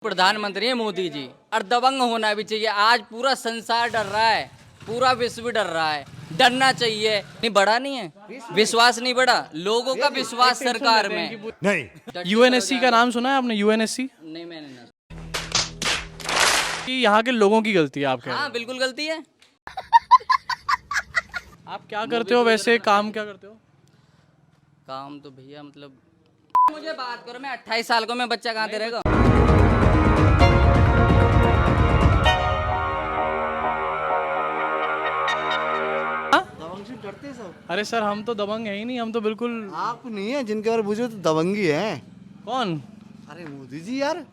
प्रधानमंत्री है मोदी जी और दबंग होना भी चाहिए। आज पूरा संसार डर रहा है, पूरा विश्व डर रहा है, डरना चाहिए। नहीं बढ़ा नहीं है, विश्वास नहीं बढ़ा, लोगों का विश्वास सरकार में नहीं। यूएनएससी का नाम सुना है आपने? यूएनएससी नहीं, मैंने ना। कि यहाँ के लोगों की गलती है आप कह रहे हाँ बिल्कुल गलती है। हो? आप क्या करते हो वैसे, काम क्या करते हो? काम तो भैया मतलब मुझे बात करो, मैं 28 साल को मैं बच्चा कहाँ दे रहेगा। दबंग से डरते हैं सब। अरे सर हम तो दबंग है ही नहीं, हम तो बिल्कुल। आप नहीं है जिनके बारे में पूछो तो दबंगी है। कौन? अरे मोदी जी यार,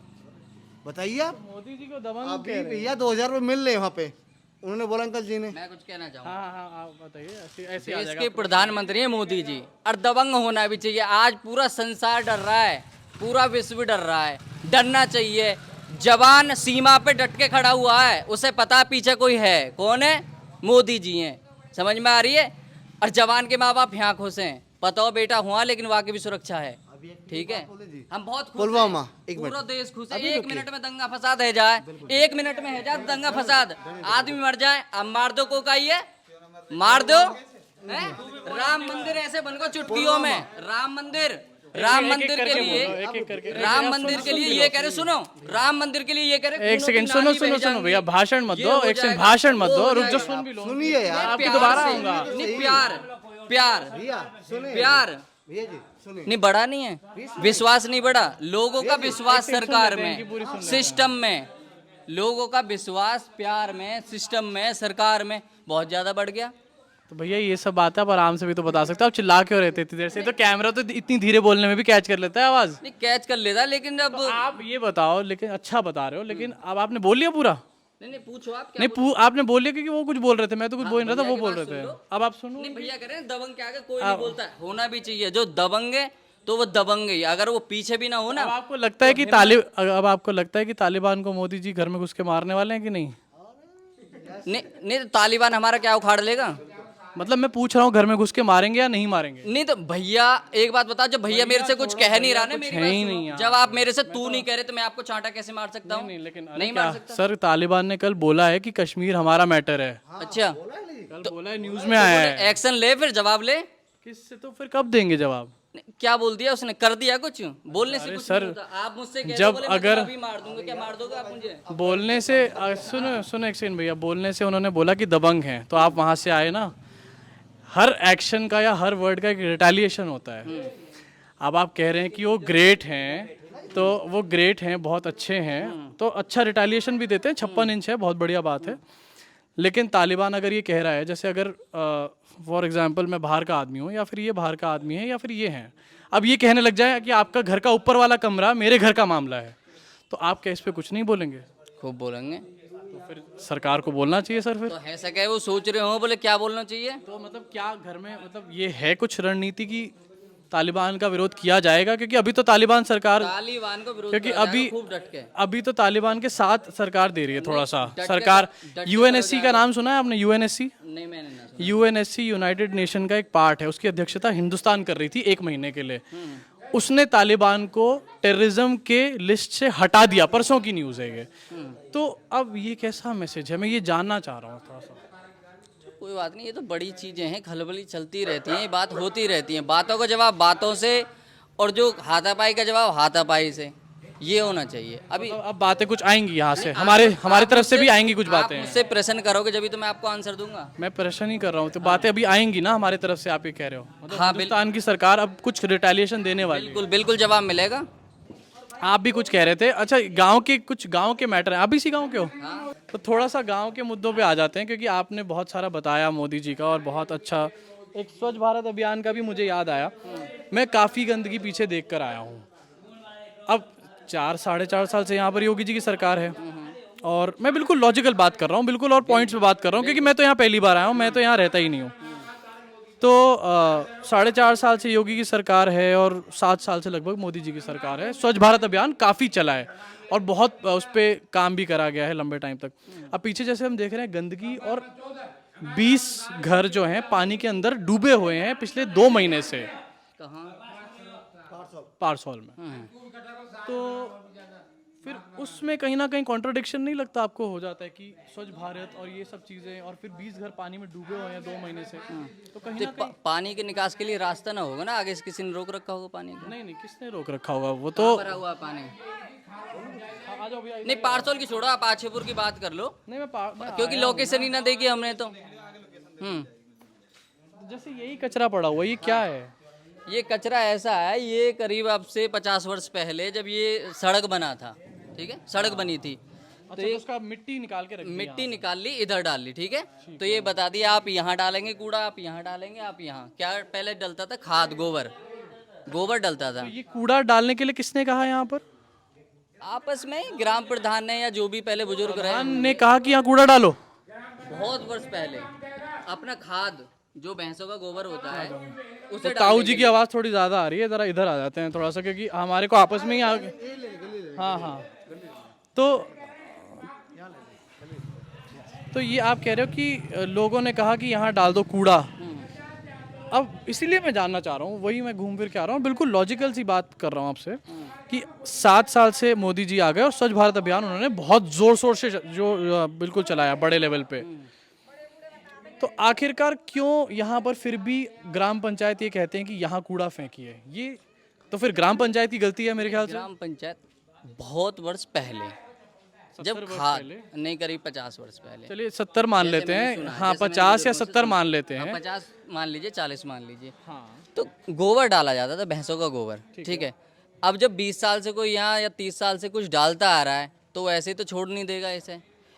बताइए आप। मोदी जी को दबंग अभी कह रहे हैं? भैया 2000 रुपये मिल रहे हैं वहाँ पे, उन्होंने बोला अंकल जी ने। मैं कुछ कहना चाहूँगा, हाँ हाँ हाँ, आप बताइए। ऐसे ऐसे आ देश जाएगा के प्रधानमंत्री है मोदी जी और दबंग होना भी चाहिए। आज पूरा संसार डर रहा है, पूरा विश्व डर रहा है, डरना चाहिए। जवान सीमा पे डट के खड़ा हुआ है, उसे पता पीछे कोई है, कौन है? मोदी जी हैं। समझ में आ रही है? और जवान के माँ बाप यहाँ खुश हैं, पता हो बेटा हुआ, लेकिन वहाँ की भी सुरक्षा है। ठीक है, हम बहुत खुश पुलवामा, हैं, एक पूरा मिनट। देश खुश है। अभी एक रुकिए। मिनट में दंगा फसाद है जाए, एक मिनट में है जाए दंगा फसाद, आदमी मर जाए, अब मार दो को है, मार दो हैं? राम मंदिर ऐसे बन गो चुटकियों में। राम मंदिर के लिए, एक एक करके। राम मंदिर के लिए ये कह रहे, सुनो, राम मंदिर के लिए ये कह रहे, एक सेकंड सुनो सुनो सुनो भैया, भाषण मत दो। एक सेकंड भाषण मत दो, रुक जाओ, सुन भी लो। सुनिए यार, आपकी दोबारा आऊंगा। नहीं, प्यार प्यार भैया सुनिए। प्यार भैया जी सुनिए। नहीं बढ़ा नहीं है, विश्वास नहीं बढ़ा, लोगों का विश्वास सरकार में, सिस्टम में, लोगों का विश्वास प्यार में, सिस्टम में, सरकार में बहुत ज्यादा बढ़ गया। तो भैया ये सब बात है, आप आराम से भी तो बता सकते हो। आप चिल्ला क्यों रहते इतनी देर से? तो कैमरा तो इतनी धीरे बोलने में भी कैच कर लेता है आवाज। नहीं कैच कर लेता, लेकिन जब आप ये बताओ, लेकिन अच्छा बता रहे हो, लेकिन अब आपने बोल लिया पूरा? नहीं पूछो आप क्या नहीं आपने बोल लिया, क्योंकि वो कुछ बोल रहे थे, मैं तो कुछ बोल नहीं रहा था, वो बोल रहे थे। अब आप सुनो। नहीं भैया कह रहे हैं दबंग के आगे कोई नहीं बोलता है, होना भी चाहिए। जो दबंग है तो वो दबंग है, अगर वो पीछे भी ना हो ना। अब आपको लगता है कि अब आपको लगता है कि तालिबान को मोदी जी घर में घुस के मारने वाले हैं कि नहीं? नहीं तो तालिबान हमारा क्या उखाड़ लेगा? मतलब मैं पूछ रहा हूँ, घर में घुस के मारेंगे या नहीं मारेंगे? नहीं तो भैया एक बात बता, जब भैया मेरे से कुछ कह नहीं रहा ना, मेरी है बात ही सुनो। नहीं यार। जब आप मेरे से तू नहीं कह रहे तो मैं आपको चांटा कैसे मार सकता हूँ? नहीं लेकिन नहीं क्या मार सकता। सर, तालिबान ने कल बोला है कि कश्मीर हमारा मैटर है। अच्छा कल बोला है, न्यूज में आया है। एक्शन ले, फिर जवाब ले। किससे? तो फिर कब देंगे जवाब? क्या बोल दिया उसने? कर दिया कुछ? बोलने से कुछ सर, नहीं होता। आप मुझसे कह जब बोले मैं अगर- अभी मार दूंगा, क्या मार दोगे आप मुझे? बोलने से सुनो सुनो एक सेकंड भैया, बोलने से उन्होंने बोला कि दबंग हैं, तो आप वहां से आए ना। हर एक्शन का या हर वर्ड का एक रिटेलिएशन होता है। अब आप कह रहे हैं कि वो ग्रेट हैं, तो वो ग्रेट हैं, बहुत अच्छे हैं, तो अच्छा रिटेलिएशन भी देते हैं। 56 इंच है, बहुत बढ़िया बात है। लेकिन तालिबान अगर ये कह रहा है, जैसे अगर फॉर एग्जांपल मैं बाहर का आदमी हूँ, या फिर ये बाहर का आदमी है, या फिर ये हैं, अब ये कहने लग जाए कि आपका घर का ऊपर वाला कमरा मेरे घर का मामला है, तो आप क्या इस पे कुछ नहीं बोलेंगे? खूब बोलेंगे। तो फिर सरकार को बोलना चाहिए सर। फिर तो ऐसा क्या है, वो सोच रहे हो बोले क्या बोलना चाहिए? तो मतलब क्या घर में, मतलब ये है कुछ रणनीति की तालिबान का विरोध किया जाएगा? क्योंकि अभी तो तालिबान सरकार, तालिबान को विरोध क्योंकि करा जाएगा अभी खूब डट के। अभी तो तालिबान के साथ सरकार दे रही है थोड़ा सा। डट के- सरकार डट के यूएनएससी का नाम सुना है आपने? यूएनएससी नहीं मैंने ना सुना। यूएनएससी यूनाइटेड नेशन का एक पार्ट है, उसकी अध्यक्षता हिंदुस्तान कर रही थी 1 महीने के लिए। उसने तालिबान को टेररिज्म के लिस्ट से हटा दिया, परसों की न्यूज़ है ये। तो अब ये कैसा मैसेज है, मैं ये जानना चाह रहा हूँ थोड़ा सा। कोई बात नहीं, ये तो बड़ी चीजें हैं, खलबली चलती रहती हैं, ये बात होती रहती है। बातों का जवाब बातों से, और जो हाथापाई का जवाब हाथापाई से, ये होना चाहिए। अभी अब बातें कुछ आएंगी यहाँ से, हमारे तरफ से भी आएंगी कुछ आप बातें। मुझसे प्रश्न करोगे जब तो मैं आपको आंसर दूंगा। मैं प्रश्न ही कर रहा हूँ, तो बातें अभी आएंगी ना हमारे तरफ से, आप ये कह रहे हो? मतलब हाँ, हिंदुस्तान की सरकार अब कुछ रिटेलिएशन देने वाली है। बिल्कुल बिल्कुल जवाब मिलेगा। आप भी कुछ कह रहे थे। अच्छा, गांव के मैटर है, आप इसी गांव के हो? तो थोड़ा सा गांव के मुद्दों पे आ जाते हैं, क्योंकि आपने बहुत सारा बताया मोदी जी का, और बहुत अच्छा एक स्वच्छ भारत अभियान का भी मुझे याद आया। मैं काफ़ी गंदगी पीछे देख कर आया हूँ। अब 4-4.5 साल से यहाँ पर योगी जी की सरकार है, और मैं बिल्कुल लॉजिकल बात कर रहा हूँ, बिल्कुल, और पॉइंट्स पे बात कर रहा हूँ, क्योंकि मैं तो यहाँ पहली बार आया हूँ, मैं तो यहाँ रहता ही नहीं हूँ। तो 4.5 साल से योगी की सरकार है, और 7 साल से लगभग मोदी जी की सरकार है। स्वच्छ भारत अभियान काफ़ी चला है, और बहुत उस पर काम भी करा गया है लंबे टाइम तक। अब पीछे जैसे हम देख रहे हैं गंदगी, और 20 घर जो हैं पानी के अंदर डूबे हुए हैं पिछले 2 महीने से, कहाँ? पारसौल में। तो फिर उसमें कहीं ना कहीं कॉन्ट्रडिक्शन नहीं लगता आपको हो जाता है कि स्वच्छ भारत और ये सब चीज़ें और फिर 20 घर पानी में डूबे हुए हैं 2 महीने से, तो कहीं ना कहीं पानी के निकास के लिए रास्ता ना होगा ना, आगे से किसी ने रोक रखा होगा पानी को। नहीं नहीं किसने रोक रखा होगा वो तो। भरा हुआ है पानी। आ जाओ भैया। नहीं पार्सल की छोड़ो, आप आछेपुर की बात कर लो, नहीं मैं क्योंकि लोकेशन ही ना देगी हमने तो। जैसे यही कचरा पड़ा हुआ, ये क्या है? ये कचरा ऐसा है, ये करीब अब से 50 वर्ष पहले जब ये सड़क बना था, ठीक है, सड़क बनी थी, अच्छा तो उसका मिट्टी निकाल के रख दिया। मिट्टी निकाल ली, इधर डाल ली, ठीक है, तो ये बता दिया आप यहाँ डालेंगे कूड़ा, आप यहाँ डालेंगे, आप यहाँ क्या पहले डलता था, खाद, गोबर डलता था। तो ये कूड़ा डालने के लिए किसने कहा यहाँ पर? आपस में ही ग्राम प्रधान ने या जो भी पहले बुजुर्ग रहे, प्रधान ने कहा कि यहाँ कूड़ा डालो। बहुत वर्ष पहले अपना खाद जो भैंसों का गोबर होता है उसे तो ताऊ जी की आवाज़ थोड़ी ज़्यादा आ रही है, ज़रा इधर आ जाते हैं थोड़ा सा, क्योंकि हमारे को आपस में ही आ। हाँ हाँ, तो ये आप कह रहे हो कि लोगों ने कहा कि यहाँ डाल दो कूड़ा। अब इसीलिए मैं जानना चाह रहा हूँ, वही मैं घूम फिर के आ रहा हूँ, बिल्कुल लॉजिकल सी बात कर रहा हूँ आपसे कि 7 साल से मोदी जी आ गए और स्वच्छ भारत अभियान उन्होंने बहुत जोर शोर से जो बिल्कुल चलाया बड़े लेवल पे, तो आखिरकार क्यों यहाँ पर फिर भी ग्राम पंचायत ये कहते हैं कि यहाँ कूड़ा फेंकिए? ये तो फिर ग्राम पंचायत की गलती है मेरे ख्याल से। ग्राम पंचायत बहुत वर्ष पहले जब खाद नहीं, करीब 50 वर्ष पहले, चलिए 70 मान लेते मैंने हैं, सुना है, हाँ जैसे मैंने 50 या बुजुर्गों से 70 सुना। मान लेते हैं। 50 मान लीजिए, 40 मान लीजिए, हाँ तो गोबर डाला जाता था, भैंसों का गोबर, ठीक है। अब जब 20 साल से कोई यहाँ या 30 साल से कुछ डालता आ रहा है तो ऐसे ही तो छोड़ नहीं देगा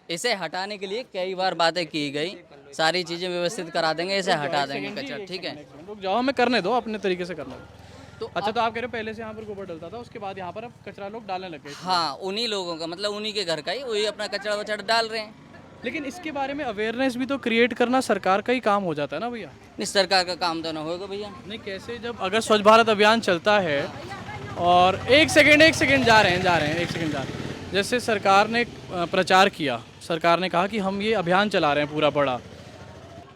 इसे हटाने के लिए कई बार बातें की गई, सारी चीजें व्यवस्थित करा देंगे, इसे हटा देंगे कचरा, ठीक है। रुक जाओ, हमें करने दो, अपने तरीके से करने दो। तो अच्छा तो आप कह रहे हो पहले से यहाँ पर गोबर डलता था, उसके बाद यहाँ पर अब कचरा लोग डालने लग गए। हाँ, उन्हीं लोगों का मतलब उन्हीं के घर का ही वही अपना कचरा वचड़ा डाल रहे हैं। लेकिन इसके बारे में अवेयरनेस भी तो क्रिएट करना सरकार का ही काम हो जाता है ना भैया। नहीं, सरकार का काम तो ना होगा भैया। नहीं कैसे, जब अगर स्वच्छ भारत अभियान चलता है और एक सेकेंड जा रहे हैं, एक सेकेंड जा रहे हैं, जैसे सरकार ने प्रचार किया, सरकार ने कहा कि हम ये अभियान चला रहे हैं पूरा बड़ा,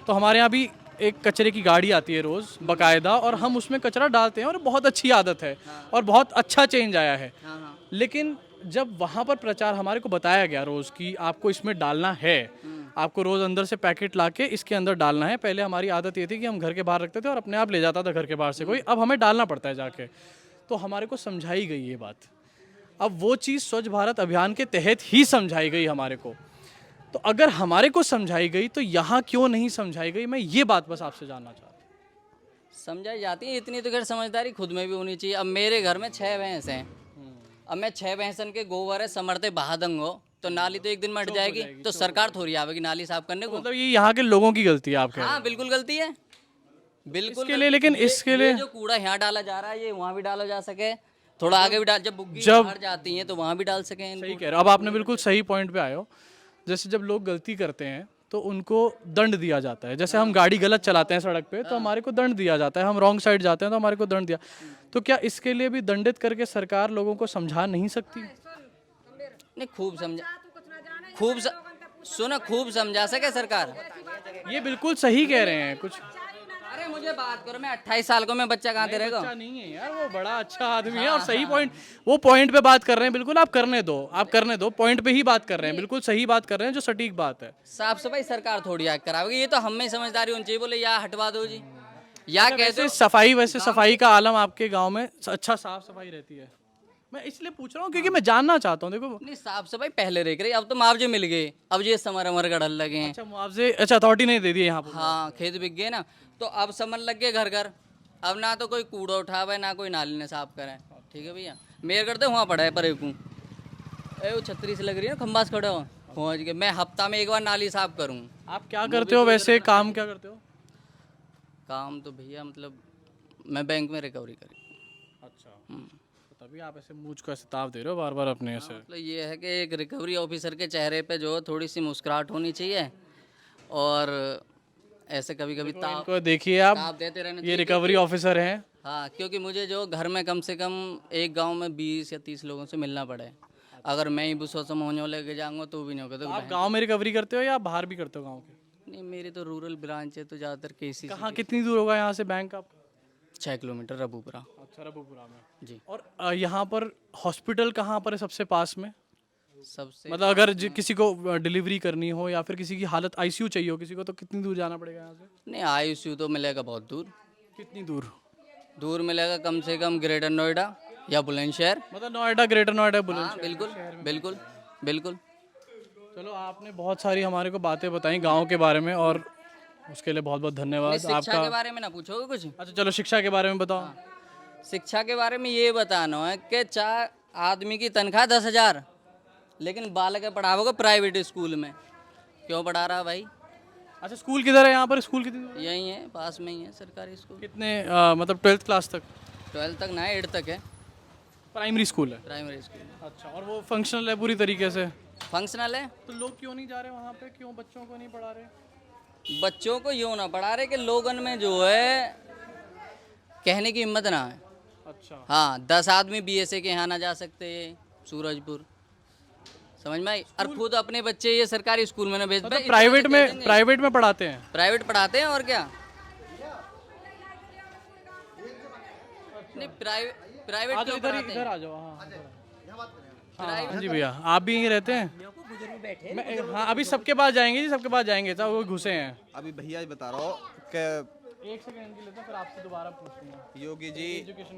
तो हमारे यहाँ भी एक कचरे की गाड़ी आती है रोज़ बाकायदा, और हम उसमें कचरा डालते हैं और बहुत अच्छी आदत है और बहुत अच्छा चेंज आया है। लेकिन जब वहाँ पर प्रचार हमारे को बताया गया रोज़ कि आपको इसमें डालना है, आपको रोज़ अंदर से पैकेट लाके इसके अंदर डालना है, पहले हमारी आदत ये थी कि हम घर के बाहर रखते थे और अपने आप ले जाता था घर के बाहर से कोई, अब हमें डालना पड़ता है जाके, तो हमारे को समझाई गई ये बात। अब वो चीज़ स्वच्छ भारत अभियान के तहत ही समझाई गई हमारे को, तो अगर हमारे को समझाई गई तो यहाँ क्यों नहीं समझाई गई? मैं ये बात बस आपसे जानना चाहता हूँ। समझाई जाती है, इतनी तो खैर समझदारी खुद में भी होनी चाहिए। अब मेरे घर में 6 भैंस हैं, अब मैं 6 भैंसन के गोबर है समरते बहा दूंगा तो नाली तो एक दिन में हट जाएगी, तो सरकार थोड़ी आवेगी नाली साफ करने को। मतलब ये यहाँ के लोगों की गलती है आप कह रहे हैं? हाँ बिल्कुल गलती है, बिल्कुल इसके लिए, लेकिन इसके लिए जो कूड़ा यहाँ डाला जा रहा है ये वहाँ भी डाला जा सके, थोड़ा आगे भी डाल, जब बुग्गी बाहर जाती हैं तो वहाँ भी डाल सकें। सही कह रहे हो, अब आपने बिल्कुल सही पॉइंट पे आए हो। जैसे जब लोग गलती करते हैं तो उनको दंड दिया जाता है, जैसे हम गाड़ी गलत चलाते हैं सड़क पे तो हमारे को दंड दिया जाता है, हम रॉन्ग साइड जाते हैं तो हमारे को दंड दिया, तो क्या इसके लिए भी दंडित करके सरकार लोगों को समझा नहीं सकती? नहीं, खूब समझा, खूब समझा सके सरकार। ये बिल्कुल सही कह रहे हैं कुछ। अरे मुझे बात करो, मैं 28 साल को मैं बच्चा कहाँ ते रहेगा? अच्छा नहीं है यार, वो बड़ा अच्छा आदमी है और सही पॉइंट, वो पॉइंट पे बात कर रहे हैं, बिल्कुल आप करने दो, पॉइंट पे ही बात कर रहे हैं, बिल्कुल सही बात कर रहे हैं, जो सटीक बात है। साफ सफाई सरकार थोड़ी आग करावेगी, ये तो हमें समझदारी होनी चाहिए, बोले या हटवा दो जी, या कैसे सफाई, वैसे सफाई का आलम आपके गाँव में अच्छा साफ सफाई रहती है? मैं इसलिए पूछ रहा हूँ क्योंकि मैं जानना चाहता हूँ। देखो नहीं, साफ सफाई पहले रह रही, अब तो मुआवजे मिल गए, अब ये समर अमर गढ़ल लगे हैं। अच्छा मुआवजे, अच्छा अथॉरिटी ने दे दिए यहाँ पर? हाँ, खेत बिक गए ना, तो अब समर लग गए घर घर, अब ना तो कोई कूड़ा उठावे ना कोई नाली ने साफ करे, ठीक है भैया। मेयर करते वहाँ पड़ा है पर एक वो छतरी से लग रही है ना, खम्बास खड़ा हो पहुँच गए, मैं हफ्ता में एक बार नाली साफ करूँ। आप क्या करते हो वैसे, काम क्या करते हो? काम तो भैया मतलब मैं बैंक में रिकवरी करी। अच्छा, तो तभी आप ऐसे मुझ को ऐसे ताव दे रहे हो बार बार अपने ऐसे। मतलब ये है कि एक रिकवरी ऑफिसर के चेहरे पे जो थोड़ी सी मुस्कुराहट होनी चाहिए, और ऐसे कभी कभी इनको देखिए आप, ताप देते रहना ये चाहिए। रिकवरी ऑफिसर हैं। हाँ, क्योंकि मुझे जो घर में कम से कम एक गांव में 20 या 30 लोगों से मिलना पड़े, अगर मैं ही बुसो समोहनों लेके जाऊंगा तो भी नहीं होगा। तो आप गांव में रिकवरी करते हो या बाहर भी करते हो गांव के? नहीं, मेरी तो रूरल ब्रांच है, तो ज़्यादातर केसी। कहाँ, कितनी दूर होगा यहाँ से बैंक आपका? 6 किलोमीटर रबूपुरा। अच्छा, रबूपुरा में जी। और यहाँ पर हॉस्पिटल कहाँ पर है सबसे पास में? सबसे मतलब अगर किसी को डिलीवरी करनी हो या फिर किसी की हालत आईसीयू चाहिए हो किसी को, तो कितनी दूर जाना पड़ेगा यहाँ से? नहीं, आईसीयू तो मिलेगा बहुत दूर। कितनी दूर? दूर मिलेगा कम से कम ग्रेटर नोएडा या बुलंदशहर। मतलब नोएडा, ग्रेटर नोएडा, हाँ, बुलंदशहर। बिल्कुल बिल्कुल बिल्कुल। चलो, आपने बहुत सारी हमारे को बातें बताई गांव के बारे में, और उसके लिए बहुत बहुत धन्यवाद शिक्षा आपका। के बारे में ना पूछोगे कुछ? अच्छा चलो, शिक्षा के बारे में बताओ। शिक्षा के बारे में ये बताना है कि चाहे आदमी की तनख्वाह 10,000, लेकिन बालक पढ़ाओगे प्राइवेट स्कूल में, क्यों पढ़ा रहा भाई? अच्छा, स्कूल किधर है यहाँ पर? स्कूल कितनी दूर? यही है, पास में ही है सरकारी स्कूल। कितने मतलब 12th क्लास तक? 12th तक ना है, 8th तक है प्राइमरी स्कूल है। Primary school. अच्छा, और वो फंक्शनल है पूरी तरीके से? फंक्शनल है। तो लोग क्यों नहीं जा रहे वहाँ पे? क्यों बच्चों को नहीं पढ़ा रहे? बच्चों को यूँ ना पढ़ा रहे कि लोगन में जो है कहने की हिम्मत ना है। अच्छा, हाँ, 10 आदमी बीएसए के यहाँ ना जा सकते सूरजपुर, समझ में आई? और खुद अपने बच्चे ये सरकारी स्कूल में ना भेज मतलब प्राइवेट में पढ़ाते हैं? प्राइवेट पढ़ाते हैं और क्या। नहीं, प्राइवेट आ जाओ, क्यों इधर पढ़ाते इधर हैं? आ जाओ। हाँ जी भैया, आप भी यहीं रहते हैं? हाँ, अभी सबके पास जाएंगे जी, सबके पास जाएंगे, सब वो घुसे हैं। अभी भैया बता रहा हूँ कि एक सेकंड के लिए, तो फिर आपसे दोबारा पूछूंगा। योगी जी एजुकेशन